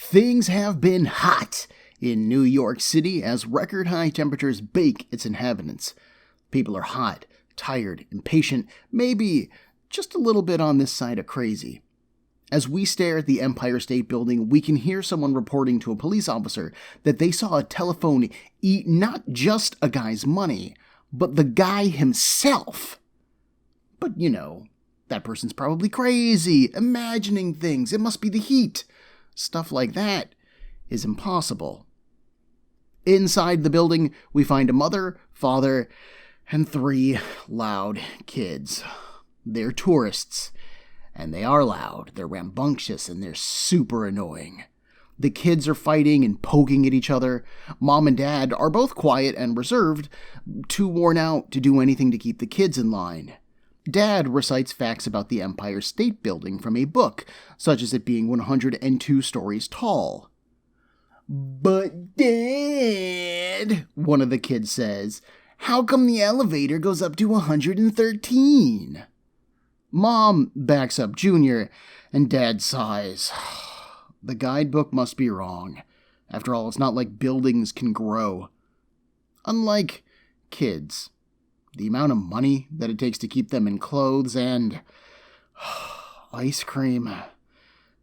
Things have been hot in New York City as record-high temperatures bake its inhabitants. People are hot, tired, impatient, maybe just a little bit on this side of crazy. As we stare at the Empire State Building, we can hear someone reporting to a police officer that they saw a telephone eat not just a guy's money, but the guy himself. But, that person's probably crazy, imagining things. It must be the heat. Stuff like that is impossible. Inside the building, we find a mother, father, and 3 loud kids. They're tourists, and they are loud. They're rambunctious, and they're super annoying. The kids are fighting and poking at each other. Mom and Dad are both quiet and reserved, too worn out to do anything to keep the kids in line. Dad recites facts about the Empire State Building from a book, such as it being 102 stories tall. "But Dad," one of the kids says, "how come the elevator goes up to 113? Mom backs up Junior, and Dad sighs. The guidebook must be wrong. After all, it's not like buildings can grow. Unlike kids, the amount of money that it takes to keep them in clothes and ice cream.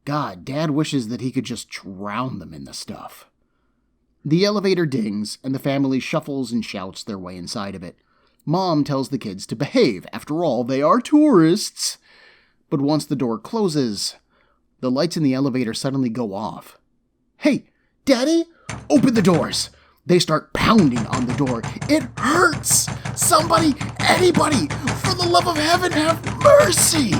God, Dad wishes that he could just drown them in the stuff." The elevator dings, and the family shuffles and shouts their way inside of it. Mom tells the kids to behave. After all, they are tourists. But once the door closes, the lights in the elevator suddenly go off. "Hey, Daddy, open the doors!" They start pounding on the door. "It hurts! Somebody, anybody, for the love of heaven, have mercy!"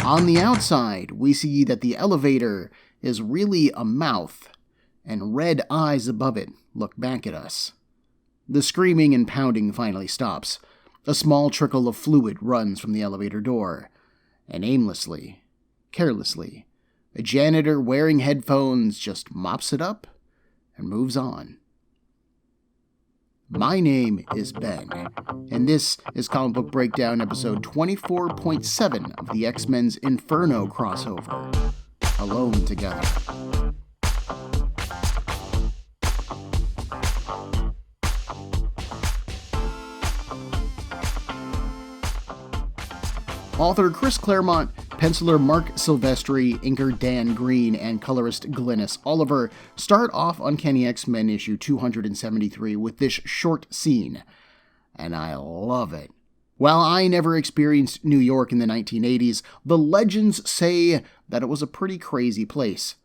On the outside, we see that the elevator is really a mouth, and red eyes above it look back at us. The screaming and pounding finally stops. A small trickle of fluid runs from the elevator door, and aimlessly, carelessly, a janitor wearing headphones just mops it up and moves on. My name is Ben, and this is Comic Book Breakdown episode 24.7 of the X-Men's Inferno crossover, Alone Together. Author Chris Claremont, penciler Marc Silvestri, inker Dan Green, and colorist Glynis Oliver start off Uncanny X-Men issue 273 with this short scene, and I love it. While I never experienced New York in the 1980s, the legends say that it was a pretty crazy place.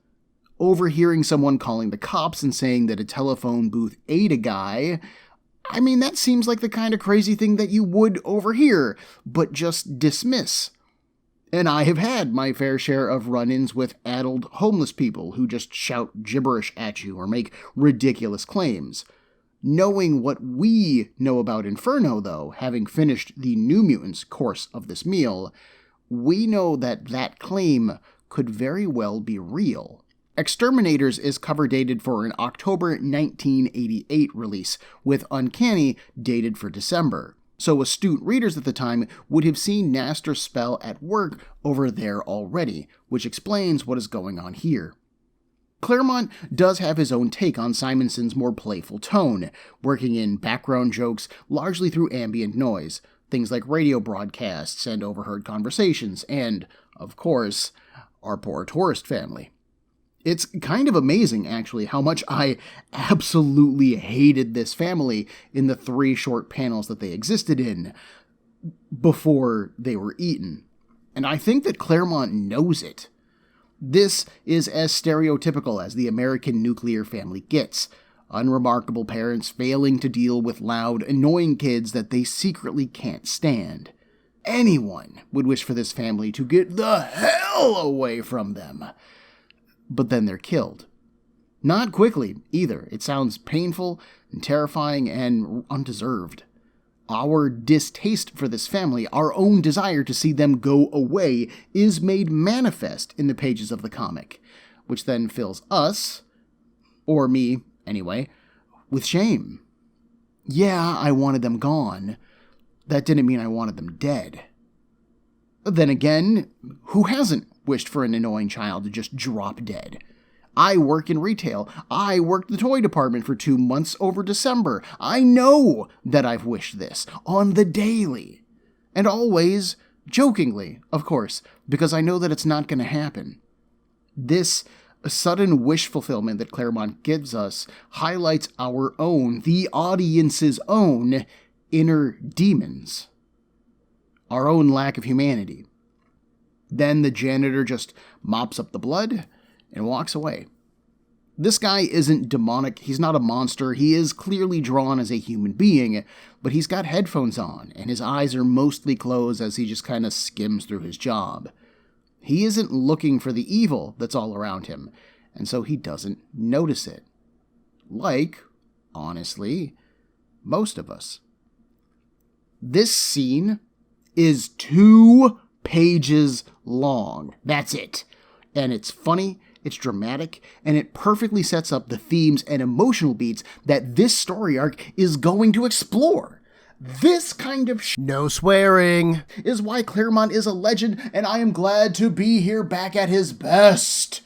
Overhearing someone calling the cops and saying that a telephone booth ate a guy, that seems like the kind of crazy thing that you would overhear, but just dismiss. And I have had my fair share of run-ins with addled homeless people who just shout gibberish at you or make ridiculous claims. Knowing what we know about Inferno, though, having finished the New Mutants course of this meal, we know that that claim could very well be real. Exterminators is cover dated for an October 1988 release, with Uncanny dated for December. So astute readers at the time would have seen Nastor's spell at work over there already, which explains what is going on here. Claremont does have his own take on Simonson's more playful tone, working in background jokes largely through ambient noise, things like radio broadcasts and overheard conversations, and, of course, our poor tourist family. It's kind of amazing, actually, how much I absolutely hated this family in the 3 short panels that they existed in before they were eaten. And I think that Claremont knows it. This is as stereotypical as the American nuclear family gets. Unremarkable parents failing to deal with loud, annoying kids that they secretly can't stand. Anyone would wish for this family to get the hell away from them. But then they're killed. Not quickly, either. It sounds painful and terrifying and undeserved. Our distaste for this family, our own desire to see them go away, is made manifest in the pages of the comic, which then fills us, or me, anyway, with shame. Yeah, I wanted them gone. That didn't mean I wanted them dead. Then again, who hasn't wished for an annoying child to just drop dead. I work in retail. I worked the toy department for 2 months over December. I know that I've wished this on the daily. And always jokingly, of course, because I know that it's not going to happen. This sudden wish fulfillment that Claremont gives us highlights our own, the audience's own, inner demons. Our own lack of humanity. Then the janitor just mops up the blood and walks away. This guy isn't demonic, he's not a monster, he is clearly drawn as a human being, but he's got headphones on, and his eyes are mostly closed as he just kind of skims through his job. He isn't looking for the evil that's all around him, and so he doesn't notice it. Like, honestly, most of us. This scene is 2 pages long. That's it. And it's funny, it's dramatic, and it perfectly sets up the themes and emotional beats that this story arc is going to explore. This kind of no swearing is why Claremont is a legend, and I am glad to be here back at his best.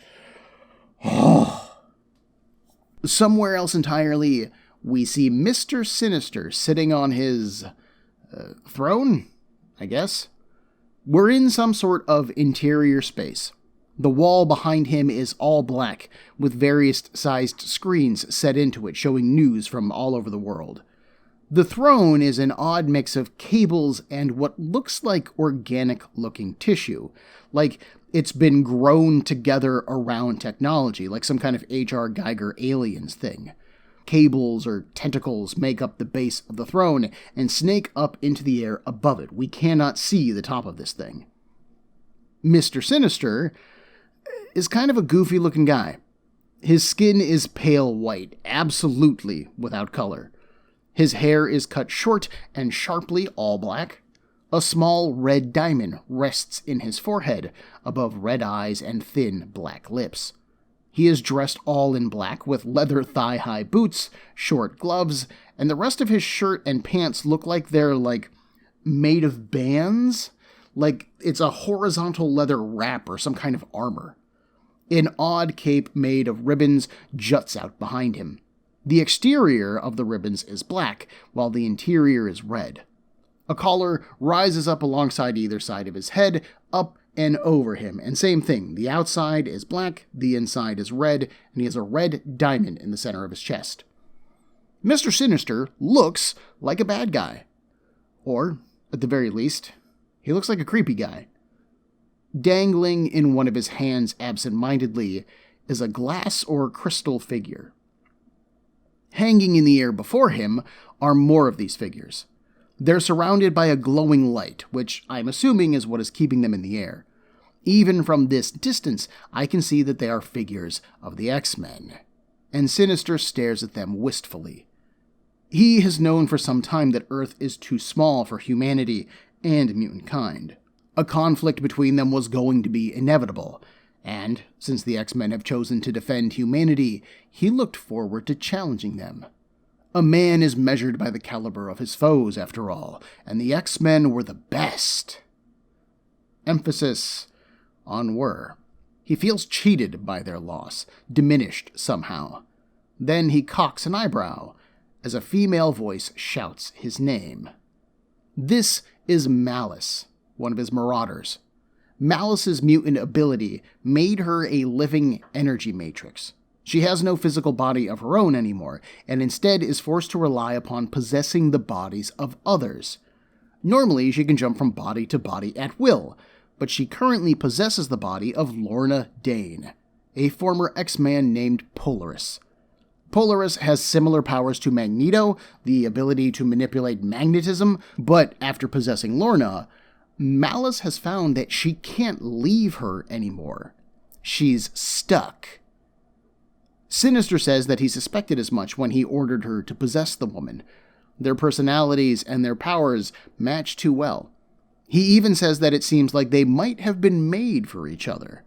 Somewhere else entirely, we see Mr. Sinister sitting on his throne, I guess. We're in some sort of interior space. The wall behind him is all black, with various sized screens set into it showing news from all over the world. The throne is an odd mix of cables and what looks like organic-looking tissue, like it's been grown together around technology, like some kind of H.R. Geiger Aliens thing. Cables or tentacles make up the base of the throne and snake up into the air above it. We cannot see the top of this thing. Mr. Sinister is kind of a goofy-looking guy. His skin is pale white, absolutely without color. His hair is cut short and sharply all black. A small red diamond rests in his forehead, above red eyes and thin black lips. He is dressed all in black with leather thigh-high boots, short gloves, and the rest of his shirt and pants look like they're, made of bands? Like it's a horizontal leather wrap or some kind of armor. An odd cape made of ribbons juts out behind him. The exterior of the ribbons is black, while the interior is red. A collar rises up alongside either side of his head, up and over him, and same thing, the outside is black, the inside is red, and he has a red diamond in the center of his chest. Mr. Sinister looks like a bad guy. Or, at the very least, he looks like a creepy guy. Dangling in one of his hands absent-mindedly is a glass or crystal figure. Hanging in the air before him are more of these figures. They're surrounded by a glowing light, which I'm assuming is what is keeping them in the air. Even from this distance, I can see that they are figures of the X-Men, and Sinister stares at them wistfully. He has known for some time that Earth is too small for humanity and mutant kind. A conflict between them was going to be inevitable, and since the X-Men have chosen to defend humanity, he looked forward to challenging them. A man is measured by the caliber of his foes, after all, and the X-Men were the best. Emphasis on were. He feels cheated by their loss, diminished somehow. Then he cocks an eyebrow as a female voice shouts his name. This is Malice, one of his marauders. Malice's mutant ability made her a living energy matrix. She has no physical body of her own anymore, and instead is forced to rely upon possessing the bodies of others. Normally, she can jump from body to body at will, but she currently possesses the body of Lorna Dane, a former X-Man named Polaris. Polaris has similar powers to Magneto, the ability to manipulate magnetism, but after possessing Lorna, Malice has found that she can't leave her anymore. She's stuck. Sinister says that he suspected as much when he ordered her to possess the woman. Their personalities and their powers match too well. He even says that it seems like they might have been made for each other.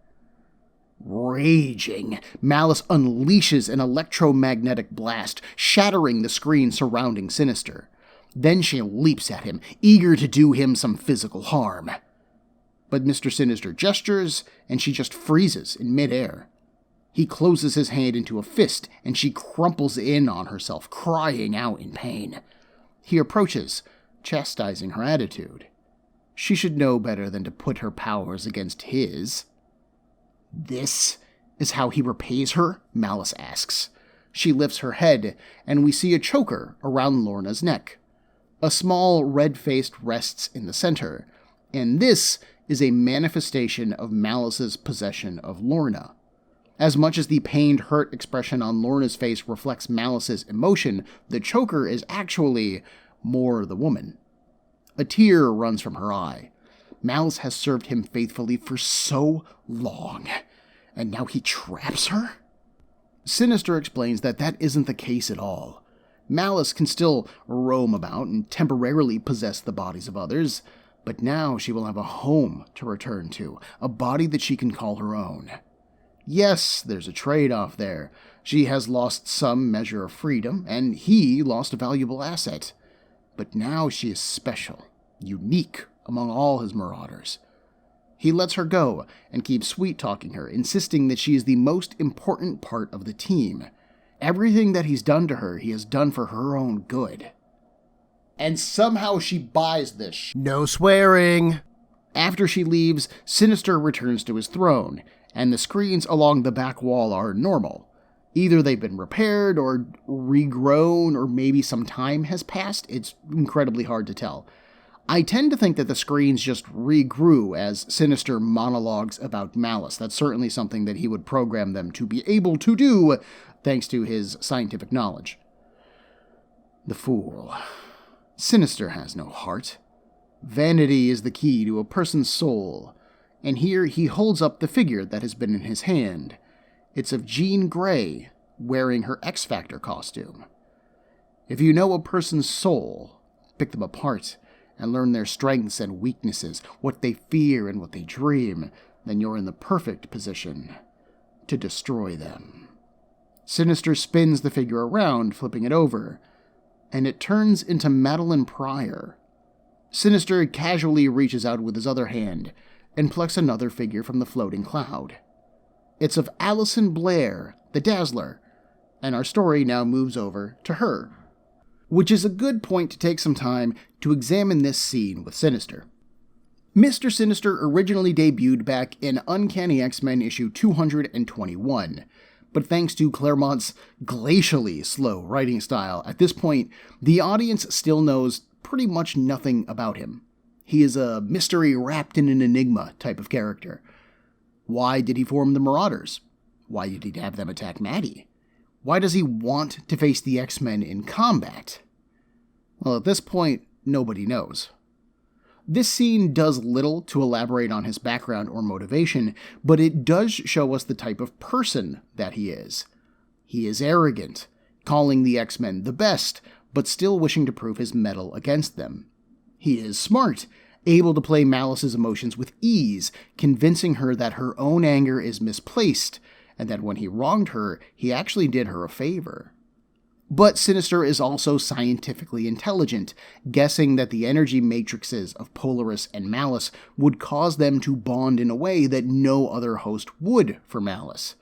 Raging, Malice unleashes an electromagnetic blast, shattering the screen surrounding Sinister. Then she leaps at him, eager to do him some physical harm. but Mr. Sinister gestures, and she just freezes in midair. He closes his hand into a fist, and she crumples in on herself, crying out in pain. He approaches, chastising her attitude. She should know better than to put her powers against his. "This is how he repays her?" Malice asks. She lifts her head, and we see a choker around Lorna's neck. A small red-faced rests in the center, and this is a manifestation of Malice's possession of Lorna. As much as the pained, hurt expression on Lorna's face reflects Malice's emotion, the choker is actually more the woman. A tear runs from her eye. Malice has served him faithfully for so long, and now he traps her? Sinister explains that that isn't the case at all. Malice can still roam about and temporarily possess the bodies of others, but now she will have a home to return to, a body that she can call her own. Yes, there's a trade-off there. She has lost some measure of freedom, and he lost a valuable asset. But now she is special, unique among all his marauders. He lets her go and keeps sweet-talking her, insisting that she is the most important part of the team. Everything that he's done to her, he has done for her own good. And somehow she buys this. No swearing. After she leaves, Sinister returns to his throne, and the screens along the back wall are normal. Either they've been repaired or regrown, or maybe some time has passed. It's incredibly hard to tell. I tend to think that the screens just regrew as Sinister monologues about Malice. That's certainly something that he would program them to be able to do, thanks to his scientific knowledge. The fool. Sinister has no heart. Vanity is the key to a person's soul, and here he holds up the figure that has been in his hand. It's of Jean Grey, wearing her X-Factor costume. If you know a person's soul, pick them apart, and learn their strengths and weaknesses, what they fear and what they dream, then you're in the perfect position to destroy them. Sinister spins the figure around, flipping it over, and it turns into Madeline Pryor. Sinister casually reaches out with his other hand and plucks another figure from the floating cloud. It's of Allison Blair, the Dazzler, and our story now moves over to her, which is a good point to take some time to examine this scene with Sinister. Mr. Sinister originally debuted back in Uncanny X-Men issue 221, but thanks to Claremont's glacially slow writing style, at this point, the audience still knows pretty much nothing about him. He is a mystery wrapped in an enigma type of character. Why did he form the Marauders? Why did he have them attack Maddie? Why does he want to face the X-Men in combat? Well, at this point, nobody knows. This scene does little to elaborate on his background or motivation, but it does show us the type of person that he is. He is arrogant, calling the X-Men the best, but still wishing to prove his mettle against them. He is smart, able to play Malice's emotions with ease, convincing her that her own anger is misplaced, and that when he wronged her, he actually did her a favor. But Sinister is also scientifically intelligent, guessing that the energy matrices of Polaris and Malice would cause them to bond in a way that no other host would for Malice.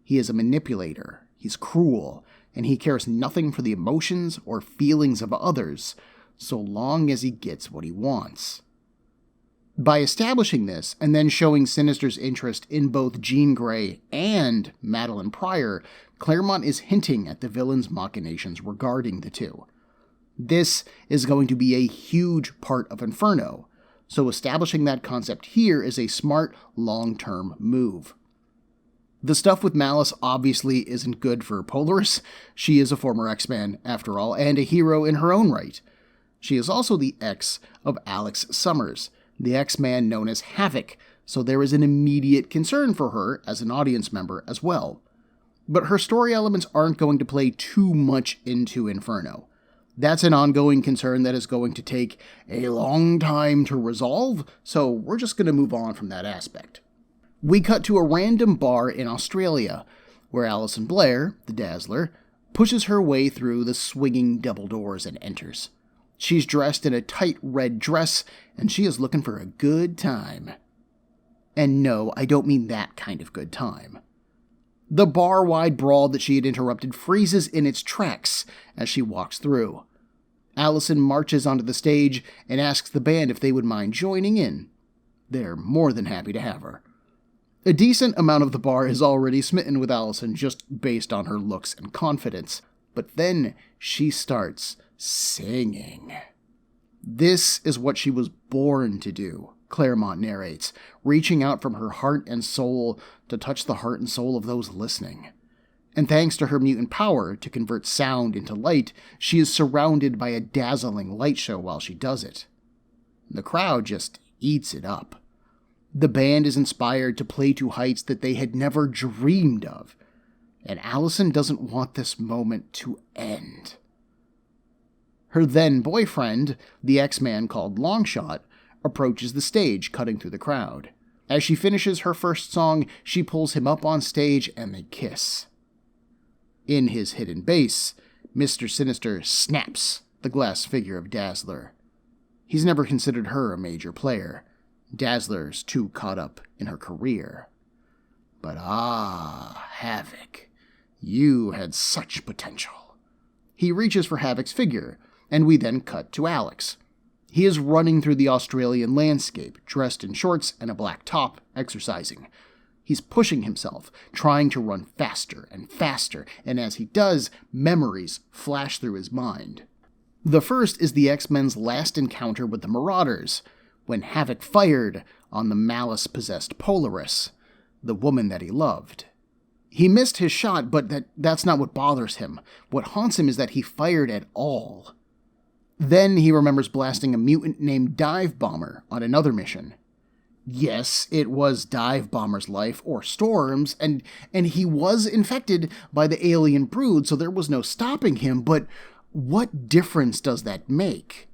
He is a manipulator, he's cruel, and he cares nothing for the emotions or feelings of others, so long as he gets what he wants. By establishing this, and then showing Sinister's interest in both Jean Grey and Madeline Pryor, Claremont is hinting at the villain's machinations regarding the two. This is going to be a huge part of Inferno, so establishing that concept here is a smart, long-term move. The stuff with Malice obviously isn't good for Polaris. She is a former X-Man, after all, and a hero in her own right. She is also the ex of Alex Summers, the X-Man known as Havoc, so there is an immediate concern for her as an audience member as well. But her story elements aren't going to play too much into Inferno. That's an ongoing concern that is going to take a long time to resolve, so we're just going to move on from that aspect. We cut to a random bar in Australia, where Allison Blair, the Dazzler, pushes her way through the swinging double doors and enters. She's dressed in a tight red dress, and she is looking for a good time. And no, I don't mean that kind of good time. The bar-wide brawl that she had interrupted freezes in its tracks as she walks through. Allison marches onto the stage and asks the band if they would mind joining in. They're more than happy to have her. A decent amount of the bar is already smitten with Allison just based on her looks and confidence. But then she starts singing. This is what she was born to do, Claremont narrates, reaching out from her heart and soul to touch the heart and soul of those listening. And thanks to her mutant power to convert sound into light, she is surrounded by a dazzling light show while she does it. The crowd just eats it up. The band is inspired to play to heights that they had never dreamed of, and Allison doesn't want this moment to end. Her then-boyfriend, the X-Man called Longshot, approaches the stage, cutting through the crowd. As she finishes her first song, she pulls him up on stage and they kiss. In his hidden base, Mr. Sinister snaps the glass figure of Dazzler. He's never considered her a major player. Dazzler's too caught up in her career. But Havoc, you had such potential. He reaches for Havoc's figure, and we then cut to Alex. He is running through the Australian landscape, dressed in shorts and a black top, exercising. He's pushing himself, trying to run faster and faster, and as he does, memories flash through his mind. The first is the X-Men's last encounter with the Marauders, when Havoc fired on the malice-possessed Polaris, the woman that he loved. He missed his shot, but that's not what bothers him. What haunts him is that he fired at all. Then he remembers blasting a mutant named Dive Bomber on another mission. Yes, it was Dive Bomber's life, or Storm's, and he was infected by the alien brood, so there was no stopping him, but what difference does that make?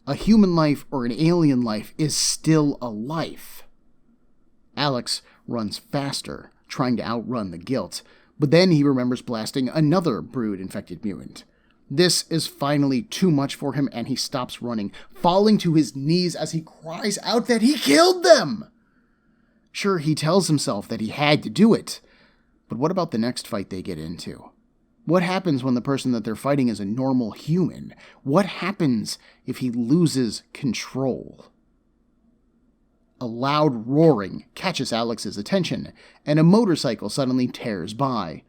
A human life or an alien life is still a life. Alex runs faster, trying to outrun the guilt, but then he remembers blasting another brood-infected mutant. This is finally too much for him, and he stops running, falling to his knees as he cries out that he killed them! Sure, he tells himself that he had to do it, but what about the next fight they get into? What happens when the person that they're fighting is a normal human? What happens if he loses control? A loud roaring catches Alex's attention, and a motorcycle suddenly tears by.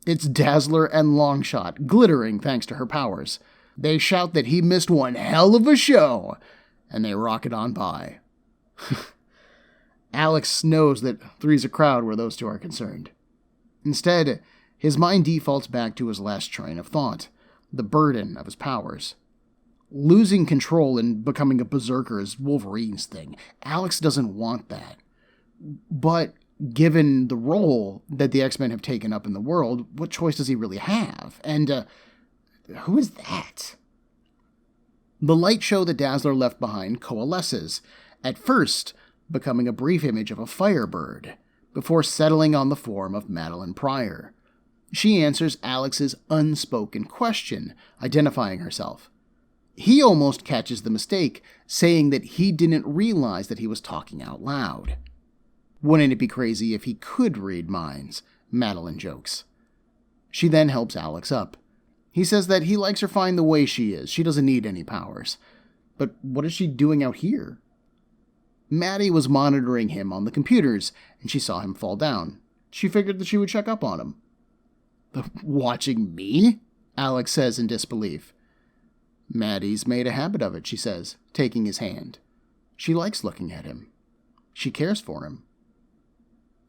It's Dazzler and Longshot, glittering thanks to her powers. They shout that he missed one hell of a show, and they rocket on by. Alex knows that three's a crowd where those two are concerned. Instead, his mind defaults back to his last train of thought, the burden of his powers. Losing control and becoming a berserker is Wolverine's thing. Alex doesn't want that. But given the role that the X-Men have taken up in the world, what choice does he really have? And who is that? The light show that Dazzler left behind coalesces, at first becoming a brief image of a firebird, before settling on the form of Madeline Pryor. She answers Alex's unspoken question, identifying herself. He almost catches the mistake, saying that he didn't realize that he was talking out loud. Wouldn't it be crazy if he could read minds? Madeline jokes. She then helps Alex up. He says that he likes her fine the way she is. She doesn't need any powers. But what is she doing out here? Maddie was monitoring him on the computers, and she saw him fall down. She figured that she would check up on him. Watching me? Alex says in disbelief. Maddie's made a habit of it, she says, taking his hand. She likes looking at him. She cares for him.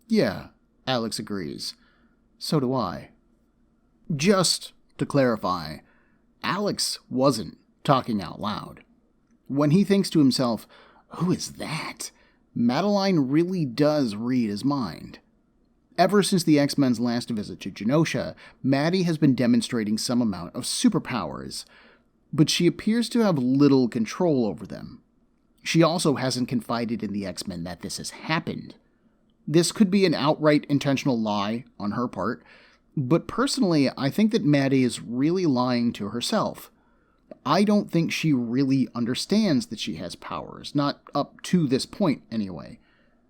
Yeah, Alex agrees. So do I. Just to clarify, Alex wasn't talking out loud. When he thinks to himself, who is that? Madeline really does read his mind. Ever since the X-Men's last visit to Genosha, Maddie has been demonstrating some amount of superpowers, but she appears to have little control over them. She also hasn't confided in the X-Men that this has happened. This could be an outright intentional lie on her part, but personally, I think that Maddie is really lying to herself. I don't think she really understands that she has powers, not up to this point anyway.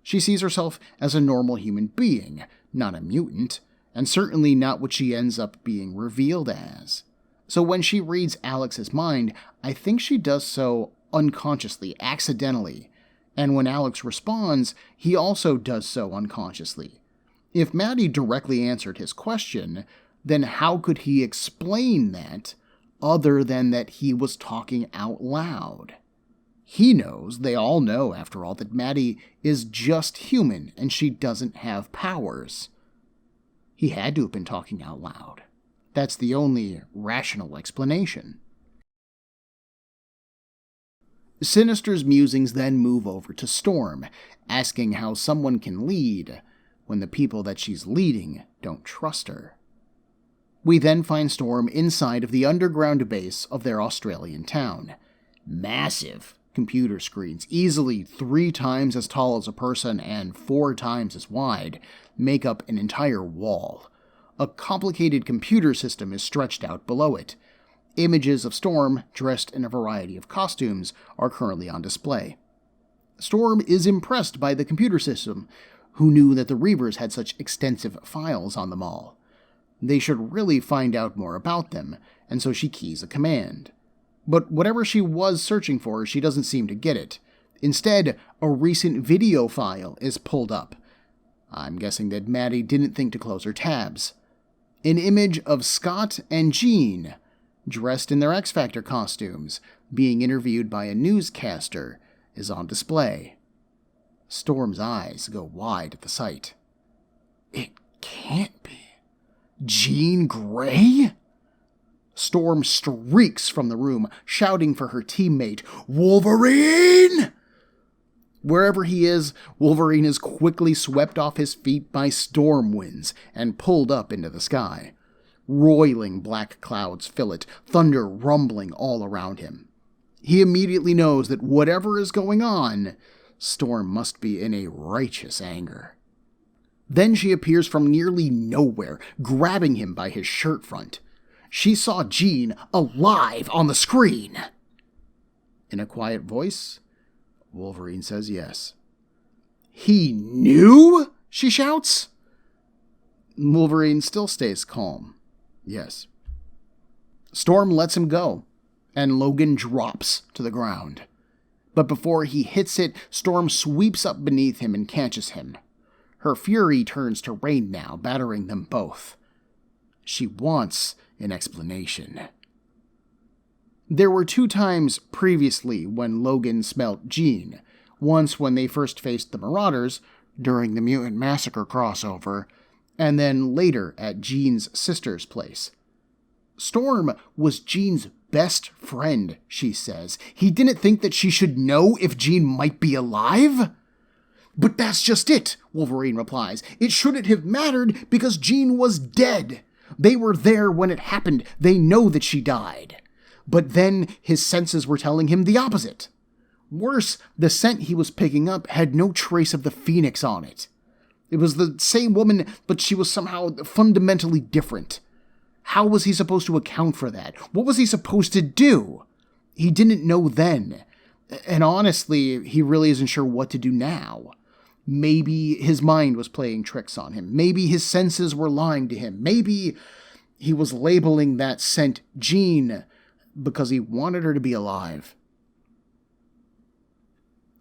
She sees herself as a normal human being, not a mutant, and certainly not what she ends up being revealed as. So when she reads Alex's mind, I think she does so unconsciously, accidentally, and when Alex responds, he also does so unconsciously. If Maddie directly answered his question, then how could he explain that other than that he was talking out loud? He knows, they all know after all, that Maddie is just human and she doesn't have powers. He had to have been talking out loud. That's the only rational explanation. Sinister's musings then move over to Storm, asking how someone can lead when the people that she's leading don't trust her. We then find Storm inside of the underground base of their Australian town. Massive computer screens, easily 3 times as tall as a person and 4 times as wide, make up an entire wall. A complicated computer system is stretched out below it. Images of Storm, dressed in a variety of costumes, are currently on display. Storm is impressed by the computer system. Who knew that the Reavers had such extensive files on them all? They should really find out more about them, and so she keys a command. But whatever she was searching for, she doesn't seem to get it. Instead, a recent video file is pulled up. I'm guessing that Maddie didn't think to close her tabs. An image of Scott and Jean, dressed in their X-Factor costumes, being interviewed by a newscaster, is on display. Storm's eyes go wide at the sight. It can't be. Jean Grey? Storm streaks from the room, shouting for her teammate, Wolverine! Wherever he is, Wolverine is quickly swept off his feet by storm winds and pulled up into the sky. Roiling black clouds fill it, thunder rumbling all around him. He immediately knows that whatever is going on, Storm must be in a righteous anger. Then she appears from nearly nowhere, grabbing him by his shirt front. She saw Jean alive on the screen. In a quiet voice, Wolverine says yes. He knew? She shouts. Wolverine still stays calm. Yes. Storm lets him go, and Logan drops to the ground. But before he hits it, Storm sweeps up beneath him and catches him. Her fury turns to rain now, battering them both. She wants an explanation. There were 2 times previously when Logan smelt Jean. Once when they first faced the Marauders, during the Mutant Massacre crossover, and then later at Jean's sister's place. Storm was Jean's best friend, she says. He didn't think that she should know if Jean might be alive? But that's just it, Wolverine replies. It shouldn't have mattered because Jean was dead. They were there when it happened. They know that she died. But then his senses were telling him the opposite. Worse, the scent he was picking up had no trace of the Phoenix on it. It was the same woman, but she was somehow fundamentally different. How was he supposed to account for that? What was he supposed to do? He didn't know then. And honestly, he really isn't sure what to do now. Maybe his mind was playing tricks on him. Maybe his senses were lying to him. Maybe he was labeling that scent Jean because he wanted her to be alive.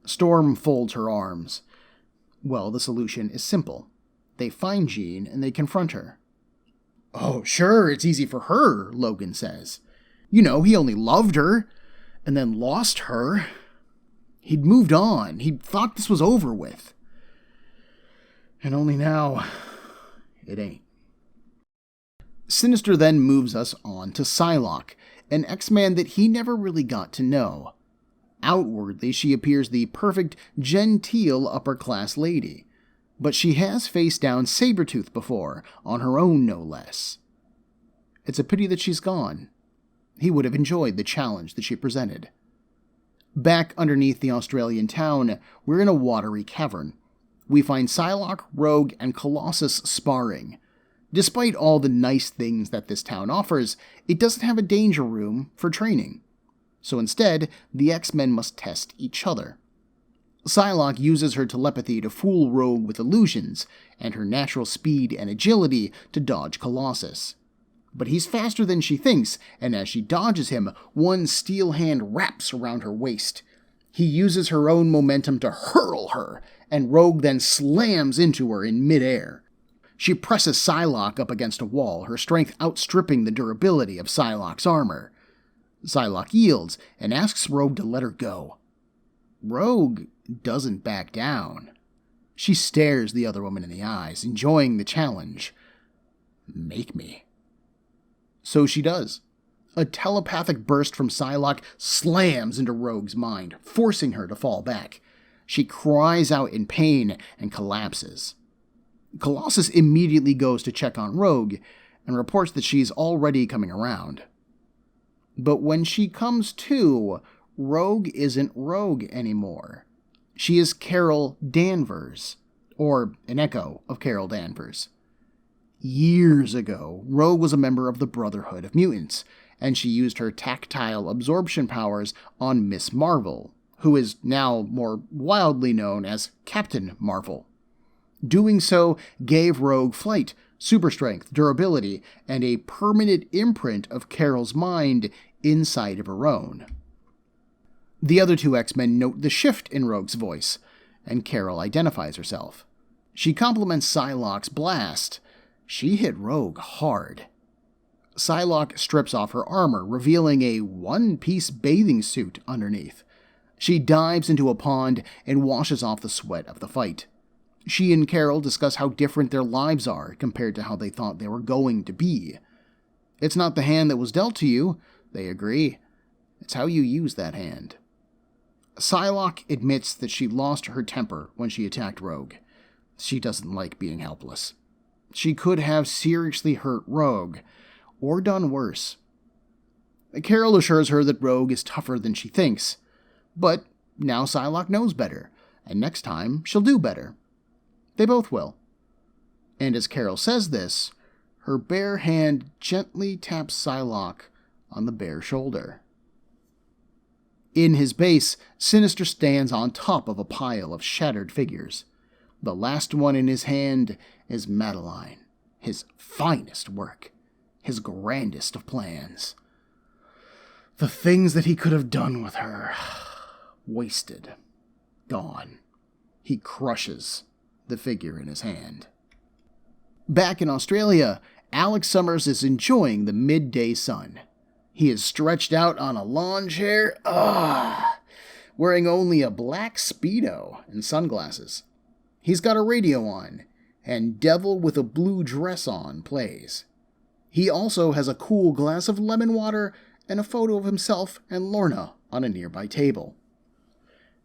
Storm folds her arms. Well, the solution is simple. They find Jean and they confront her. Oh, sure, it's easy for her, Logan says. You know, he only loved her and then lost her. He'd moved on. He'd thought this was over with. And only now, it ain't. Sinister then moves us on to Psylocke, an X-Man that he never really got to know. Outwardly, she appears the perfect, genteel upper-class lady. But she has faced down Sabretooth before, on her own no less. It's a pity that she's gone. He would have enjoyed the challenge that she presented. Back underneath the Australian town, we're in a watery cavern. We find Psylocke, Rogue, and Colossus sparring. Despite all the nice things that this town offers, it doesn't have a danger room for training. So instead, the X-Men must test each other. Psylocke uses her telepathy to fool Rogue with illusions, and her natural speed and agility to dodge Colossus. But he's faster than she thinks, and as she dodges him, one steel hand wraps around her waist. He uses her own momentum to hurl her, and Rogue then slams into her in midair. She presses Psylocke up against a wall, her strength outstripping the durability of Psylocke's armor. Psylocke yields and asks Rogue to let her go. Rogue doesn't back down. She stares the other woman in the eyes, enjoying the challenge. Make me. So she does. A telepathic burst from Psylocke slams into Rogue's mind, forcing her to fall back. She cries out in pain and collapses. Colossus immediately goes to check on Rogue and reports that she's already coming around. But when she comes to, Rogue isn't Rogue anymore. She is Carol Danvers, or an echo of Carol Danvers. Years ago, Rogue was a member of the Brotherhood of Mutants, and she used her tactile absorption powers on Miss Marvel, who is now more wildly known as Captain Marvel. Doing so gave Rogue flight, super strength, durability, and a permanent imprint of Carol's mind inside of her own. The other two X-Men note the shift in Rogue's voice, and Carol identifies herself. She compliments Psylocke's blast. She hit Rogue hard. Psylocke strips off her armor, revealing a one-piece bathing suit underneath. She dives into a pond and washes off the sweat of the fight. She and Carol discuss how different their lives are compared to how they thought they were going to be. It's not the hand that was dealt to you, they agree. It's how you use that hand. Psylocke admits that she lost her temper when she attacked Rogue. She doesn't like being helpless. She could have seriously hurt Rogue, or done worse. Carol assures her that Rogue is tougher than she thinks, but now Psylocke knows better, and next time she'll do better. They both will. And as Carol says this, her bare hand gently taps Psylocke on the bare shoulder. In his base, Sinister stands on top of a pile of shattered figures. The last one in his hand is Madeline, his finest work, his grandest of plans. The things that he could have done with her, wasted, gone. He crushes the figure in his hand. Back in Australia, Alex Summers is enjoying the midday sun. He is stretched out on a lawn chair, wearing only a black Speedo and sunglasses. He's got a radio on, and Devil with a Blue Dress On plays. He also has a cool glass of lemon water and a photo of himself and Lorna on a nearby table.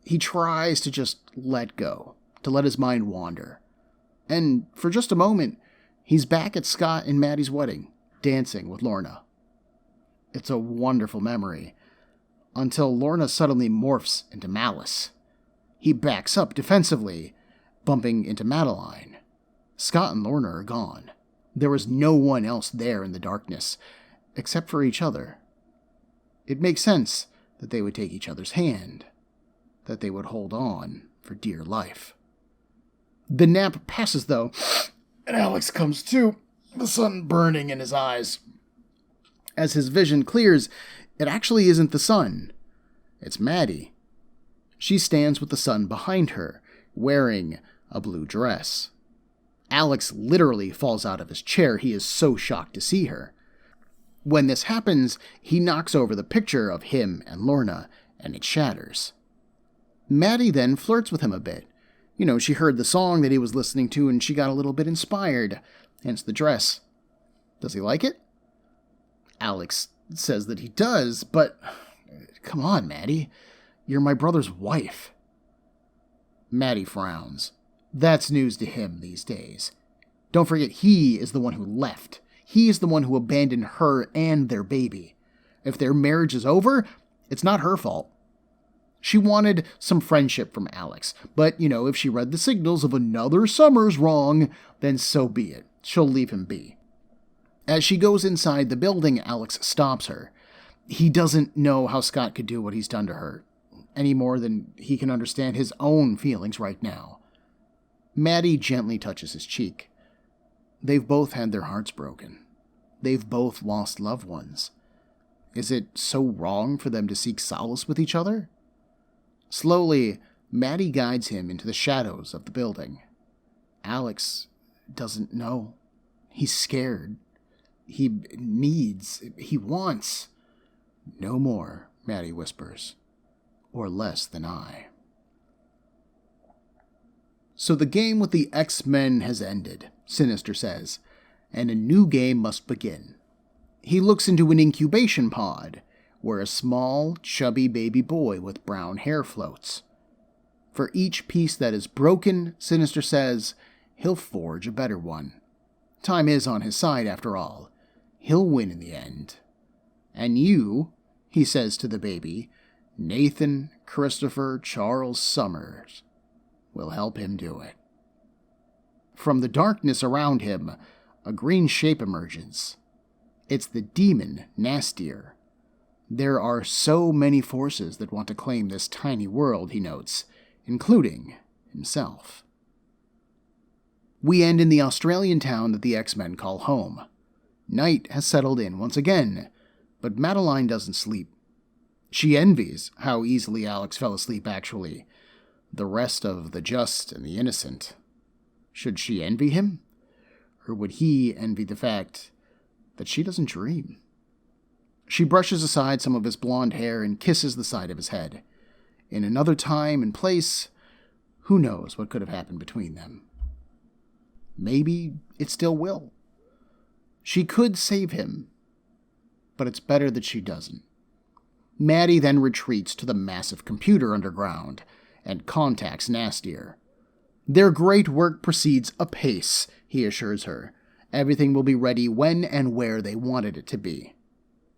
He tries to just let go, to let his mind wander. And for just a moment, he's back at Scott and Maddie's wedding, dancing with Lorna. It's a wonderful memory, until Lorna suddenly morphs into Malice. He backs up defensively, bumping into Madeline. Scott and Lorna are gone. There was no one else there in the darkness, except for each other. It makes sense that they would take each other's hand, that they would hold on for dear life. The nap passes, though, and Alex comes to, the sun burning in his eyes. As his vision clears, it actually isn't the sun. It's Maddie. She stands with the sun behind her, wearing a blue dress. Alex literally falls out of his chair. He is so shocked to see her. When this happens, he knocks over the picture of him and Lorna, and it shatters. Maddie then flirts with him a bit. She heard the song that he was listening to, and she got a little bit inspired, hence the dress. Does he like it? Alex says that he does, but come on, Maddie. You're my brother's wife. Maddie frowns. That's news to him these days. Don't forget, he is the one who left. He is the one who abandoned her and their baby. If their marriage is over, it's not her fault. She wanted some friendship from Alex, but, if she read the signals of another Summers wrong, then so be it. She'll leave him be. As she goes inside the building, Alex stops her. He doesn't know how Scott could do what he's done to her, any more than he can understand his own feelings right now. Maddie gently touches his cheek. They've both had their hearts broken. They've both lost loved ones. Is it so wrong for them to seek solace with each other? Slowly, Maddie guides him into the shadows of the building. Alex doesn't know. He's scared. He wants. No more, Maddie whispers. Or less than I. So the game with the X-Men has ended, Sinister says, and a new game must begin. He looks into an incubation pod, where a small, chubby baby boy with brown hair floats. For each piece that is broken, Sinister says, he'll forge a better one. Time is on his side, after all. He'll win in the end. And you, he says to the baby, Nathan Christopher Charles Summers, will help him do it. From the darkness around him, a green shape emerges. It's the demon, Nastier. There are so many forces that want to claim this tiny world, he notes, including himself. We end in the Australian town that the X-Men call home. Night has settled in once again, but Madeline doesn't sleep. She envies how easily Alex fell asleep, actually. The rest of the just and the innocent. Should she envy him? Or would he envy the fact that she doesn't dream? She brushes aside some of his blonde hair and kisses the side of his head. In another time and place, who knows what could have happened between them. Maybe it still will. She could save him, but it's better that she doesn't. Maddie then retreats to the massive computer underground and contacts Nastier. Their great work proceeds apace, he assures her. Everything will be ready when and where they wanted it to be.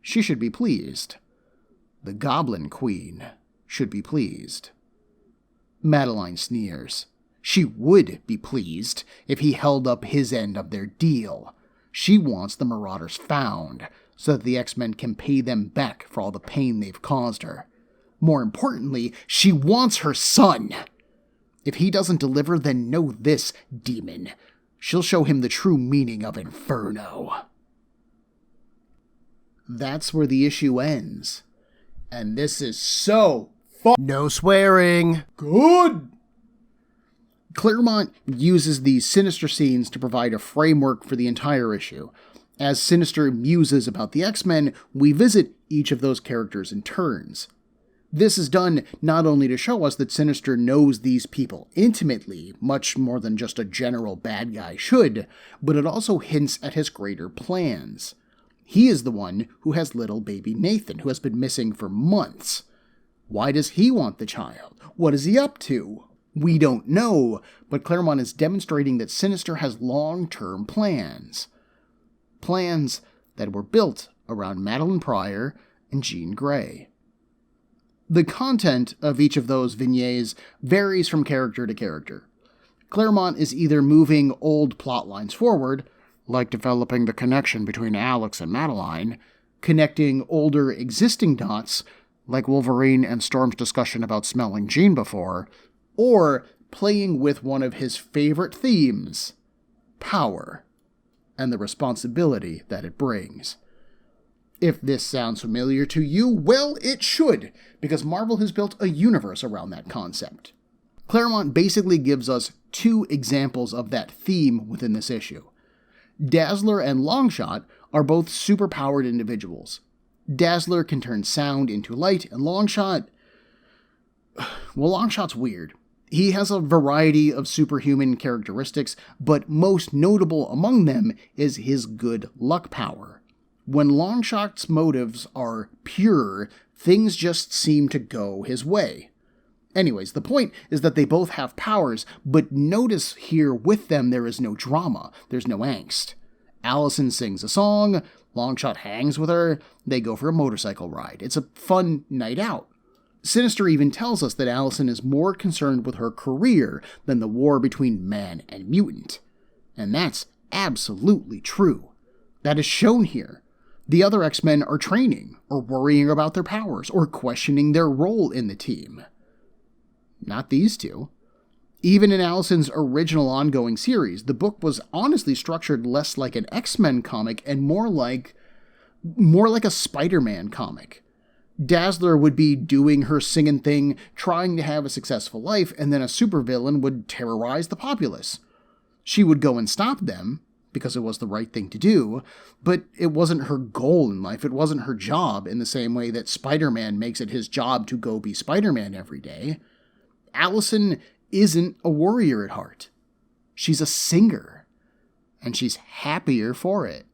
She should be pleased. The Goblin Queen should be pleased. Madeline sneers. She would be pleased if he held up his end of their deal. She wants the Marauders found, so that the X-Men can pay them back for all the pain they've caused her. More importantly, she wants her son. If he doesn't deliver, then know this, demon. She'll show him the true meaning of Inferno. That's where the issue ends. And this is so no swearing. Good. Claremont uses these Sinister scenes to provide a framework for the entire issue. As Sinister muses about the X-Men, we visit each of those characters in turns. This is done not only to show us that Sinister knows these people intimately, much more than just a general bad guy should, but it also hints at his greater plans. He is the one who has little baby Nathan, who has been missing for months. Why does he want the child? What is he up to? We don't know, but Claremont is demonstrating that Sinister has long-term plans. Plans that were built around Madeline Pryor and Jean Grey. The content of each of those vignettes varies from character to character. Claremont is either moving old plot lines forward, like developing the connection between Alex and Madeline, connecting older existing dots, like Wolverine and Storm's discussion about smelling Jean before, or playing with one of his favorite themes, power, and the responsibility that it brings. If this sounds familiar to you, well, it should, because Marvel has built a universe around that concept. Claremont basically gives us two examples of that theme within this issue. Dazzler and Longshot are both superpowered individuals. Dazzler can turn sound into light, and Longshot Longshot's weird. He has a variety of superhuman characteristics, but most notable among them is his good luck power. When Longshot's motives are pure, things just seem to go his way. Anyways, the point is that they both have powers, but notice here with them there is no drama, there's no angst. Allison sings a song, Longshot hangs with her, they go for a motorcycle ride. It's a fun night out. Sinister even tells us that Allison is more concerned with her career than the war between man and mutant. And that's absolutely true. That is shown here. The other X-Men are training, or worrying about their powers, or questioning their role in the team. Not these two. Even in Allison's original ongoing series, the book was honestly structured less like an X-Men comic and more like a Spider-Man comic. Dazzler would be doing her singing thing, trying to have a successful life, and then a supervillain would terrorize the populace. She would go and stop them, because it was the right thing to do, but it wasn't her goal in life. It wasn't her job in the same way that Spider-Man makes it his job to go be Spider-Man every day. Allison isn't a warrior at heart. She's a singer, and she's happier for it.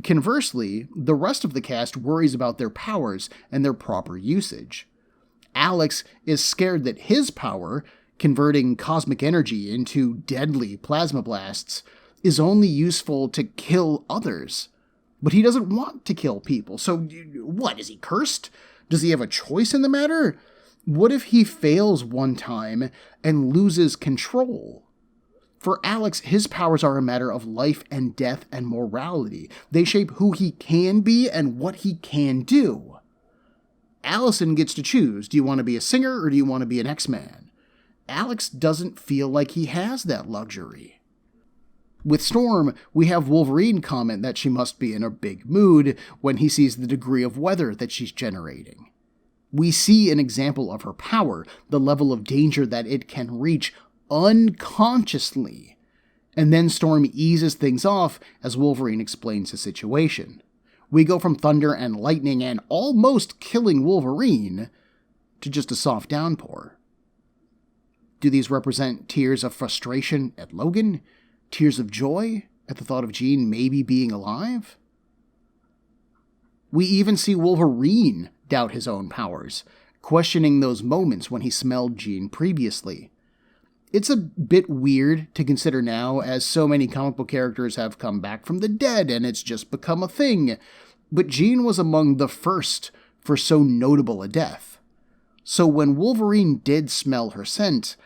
Conversely, the rest of the cast worries about their powers and their proper usage. Alex is scared that his power, converting cosmic energy into deadly plasma blasts, is only useful to kill others. But he doesn't want to kill people, so what, is he cursed? Does he have a choice in the matter? What if he fails one time and loses control? For Alex, his powers are a matter of life and death and morality. They shape who he can be and what he can do. Allison gets to choose. Do you want to be a singer or do you want to be an X-Man? Alex doesn't feel like he has that luxury. With Storm, we have Wolverine comment that she must be in a big mood when he sees the degree of weather that she's generating. We see an example of her power, the level of danger that it can reach unconsciously. And then Storm eases things off as Wolverine explains the situation. We go from thunder and lightning and almost killing Wolverine to just a soft downpour. Do these represent tears of frustration at Logan? Tears of joy at the thought of Jean maybe being alive? We even see Wolverine doubt his own powers, questioning those moments when he smelled Jean previously. It's a bit weird to consider now, as so many comic book characters have come back from the dead and it's just become a thing, but Jean was among the first for so notable a death. So when Wolverine did smell her scent,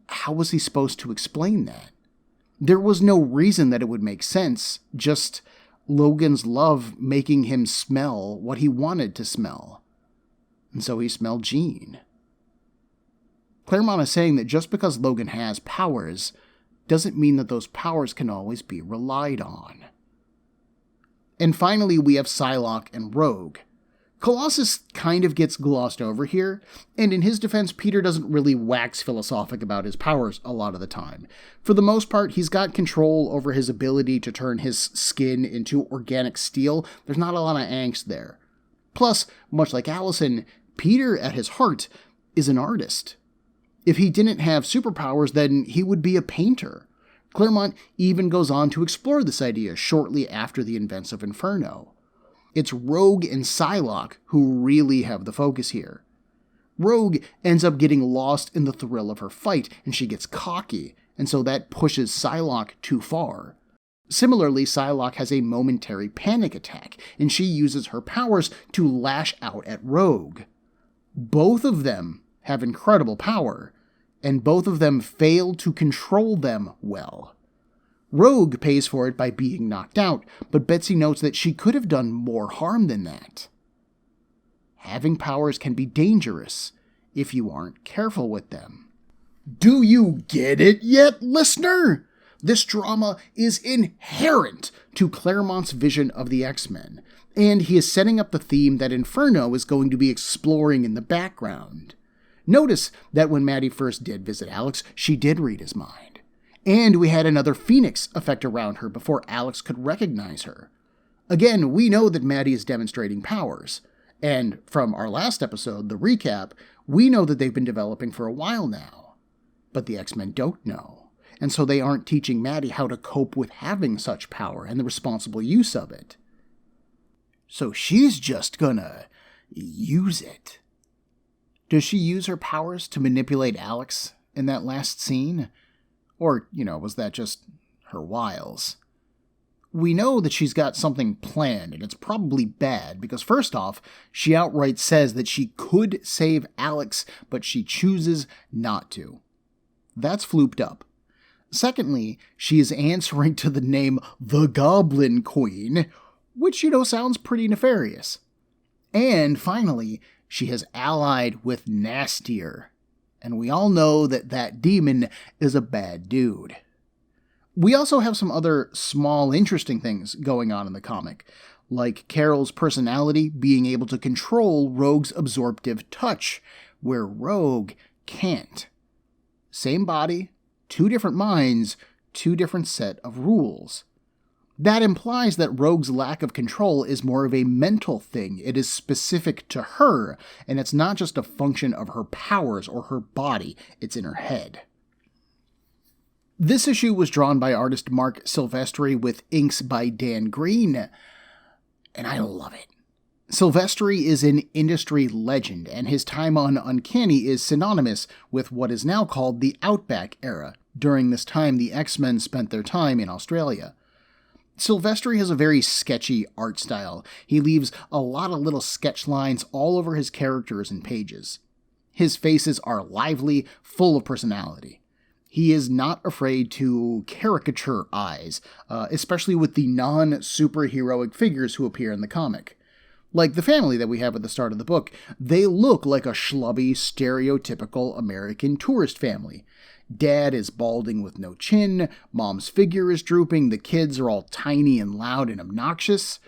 how was he supposed to explain that? There was no reason that it would make sense, just Logan's love making him smell what he wanted to smell. And so he smelled Jean. Claremont is saying that just because Logan has powers doesn't mean that those powers can always be relied on. And finally, we have Psylocke and Rogue. Colossus kind of gets glossed over here, and in his defense, Peter doesn't really wax philosophic about his powers a lot of the time. For the most part, he's got control over his ability to turn his skin into organic steel. There's not a lot of angst there. Plus, much like Allison, Peter, at his heart, is an artist. If he didn't have superpowers, then he would be a painter. Claremont even goes on to explore this idea shortly after the events of Inferno. It's Rogue and Psylocke who really have the focus here. Rogue ends up getting lost in the thrill of her fight, and she gets cocky, and so that pushes Psylocke too far. Similarly, Psylocke has a momentary panic attack, and she uses her powers to lash out at Rogue. Both of them have incredible power, and both of them fail to control them well. Rogue pays for it by being knocked out, but Betsy notes that she could have done more harm than that. Having powers can be dangerous if you aren't careful with them. Do you get it yet, listener? This drama is inherent to Claremont's vision of the X-Men, and he is setting up the theme that Inferno is going to be exploring in the background. Notice that when Maddie first did visit Alex, she did read his mind. And we had another Phoenix effect around her before Alex could recognize her. Again, we know that Maddie is demonstrating powers. And from our last episode, the recap, we know that they've been developing for a while now. But the X-Men don't know. And so they aren't teaching Maddie how to cope with having such power and the responsible use of it. So she's just gonna use it. Does she use her powers to manipulate Alex in that last scene? Or, was that just her wiles? We know that she's got something planned, and it's probably bad, because first off, she outright says that she could save Alex, but she chooses not to. That's flooped up. Secondly, she is answering to the name the Goblin Queen. which, sounds pretty nefarious. And finally, she has allied with Nastier, and we all know that that demon is a bad dude. We also have some other small interesting things going on in the comic, like Carol's personality being able to control Rogue's absorptive touch, where Rogue can't. Same body, two different minds, two different set of rules. That implies that Rogue's lack of control is more of a mental thing. It is specific to her, and it's not just a function of her powers or her body, it's in her head. This issue was drawn by artist Marc Silvestri with inks by Dan Green, and I love it. Silvestri is an industry legend, and his time on Uncanny is synonymous with what is now called the Outback era. During this time, the X-Men spent their time in Australia. Silvestri has a very sketchy art style. He leaves a lot of little sketch lines all over his characters and pages. His faces are lively, full of personality. He is not afraid to caricature eyes, especially with the non-superheroic figures who appear in the comic. Like the family that we have at the start of the book, they look like a schlubby, stereotypical American tourist family. Dad is balding with no chin, Mom's figure is drooping, the kids are all tiny and loud and obnoxious.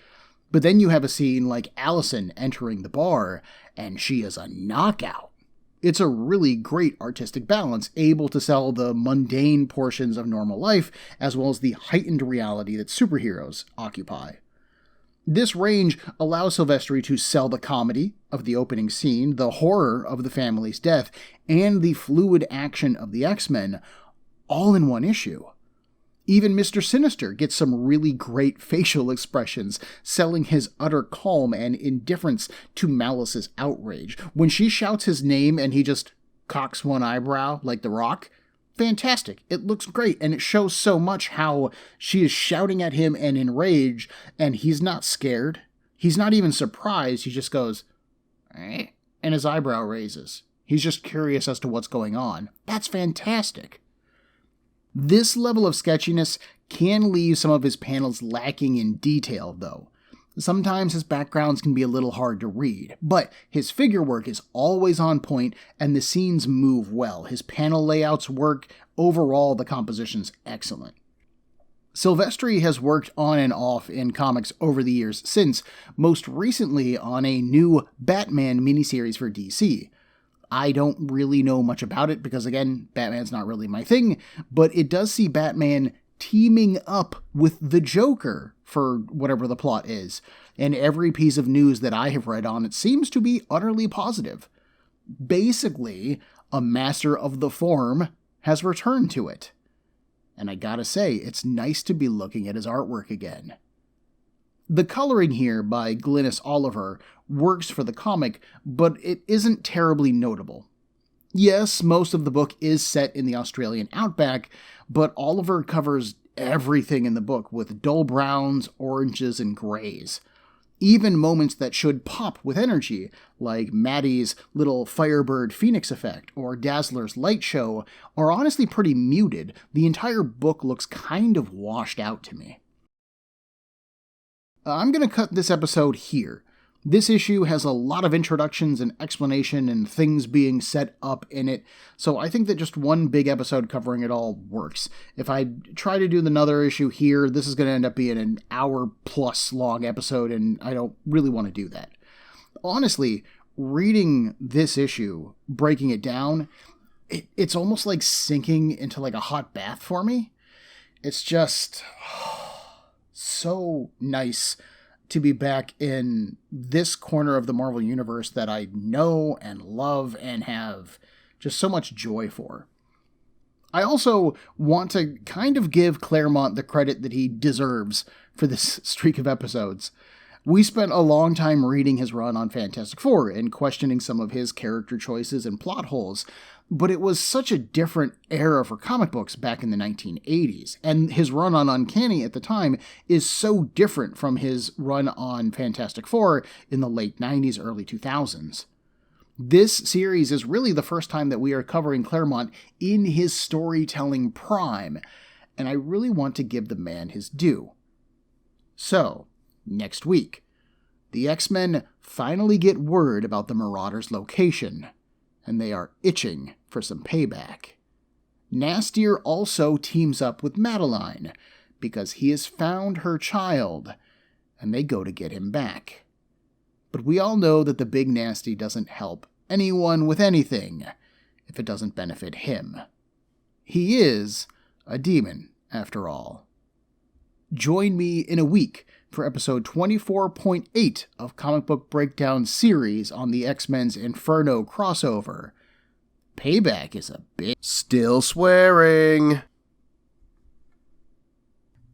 But then you have a scene like Allison entering the bar, and she is a knockout. It's a really great artistic balance, able to sell the mundane portions of normal life, as well as the heightened reality that superheroes occupy. This range allows Silvestri to sell the comedy of the opening scene, the horror of the family's death, and the fluid action of the X-Men, all in one issue. Even Mr. Sinister gets some really great facial expressions, selling his utter calm and indifference to Malice's outrage. When she shouts his name and he just cocks one eyebrow like The Rock, fantastic. It looks great, and it shows so much how she is shouting at him and enraged, and he's not scared. He's not even surprised. He just goes, eh, and his eyebrow raises. He's just curious as to what's going on. That's fantastic. This level of sketchiness can leave some of his panels lacking in detail, though. Sometimes his backgrounds can be a little hard to read, but his figure work is always on point and the scenes move well. His panel layouts work. Overall, the composition's excellent. Silvestri has worked on and off in comics over the years since, most recently on a new Batman miniseries for DC. I don't really know much about it because, again, Batman's not really my thing, but it does see Batman teaming up with the Joker for whatever the plot is, and every piece of news that I have read on it seems to be utterly positive. Basically, a master of the form has returned to it. And I gotta say, it's nice to be looking at his artwork again. The coloring here by Glynis Oliver works for the comic, but it isn't terribly notable. Yes, most of the book is set in the Australian outback, but Oliver covers everything in the book with dull browns, oranges, and grays. Even moments that should pop with energy, like Maddie's little Firebird Phoenix effect or Dazzler's light show, are honestly pretty muted. The entire book looks kind of washed out to me. I'm going to cut this episode here. This issue has a lot of introductions and explanation and things being set up in it, so I think that just one big episode covering it all works. If I try to do another issue here, this is going to end up being an hour-plus long episode, and I don't really want to do that. Honestly, reading this issue, breaking it down, it's almost like sinking into like a hot bath for me. It's just so nice to be back in this corner of the Marvel Universe that I know and love and have just so much joy for. I also want to kind of give Claremont the credit that he deserves for this streak of episodes. We spent a long time reading his run on Fantastic Four and questioning some of his character choices and plot holes, but it was such a different era for comic books back in the 1980s, and his run on Uncanny at the time is so different from his run on Fantastic Four in the late 90s, early 2000s. This series is really the first time that we are covering Claremont in his storytelling prime, and I really want to give the man his due. So, next week. The X-Men finally get word about the Marauders' location, and they are itching for some payback. Nastier also teams up with Madeline, because he has found her child, and they go to get him back. But we all know that the Big Nasty doesn't help anyone with anything if it doesn't benefit him. He is a demon, after all. Join me in a week for episode 24.8 of Comic Book Breakdown series on the X-Men's Inferno crossover. Payback is a big... Still swearing.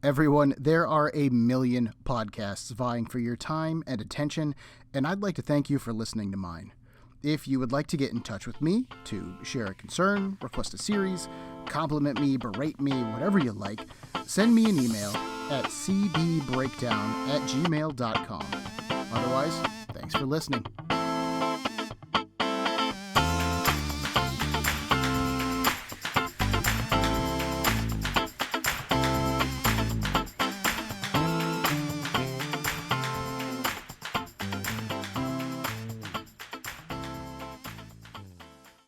Everyone, there are a million podcasts vying for your time and attention, and I'd like to thank you for listening to mine. If you would like to get in touch with me to share a concern, request a series, compliment me, berate me, whatever you like, send me an email at cbbreakdown@gmail.com. Otherwise, thanks for listening.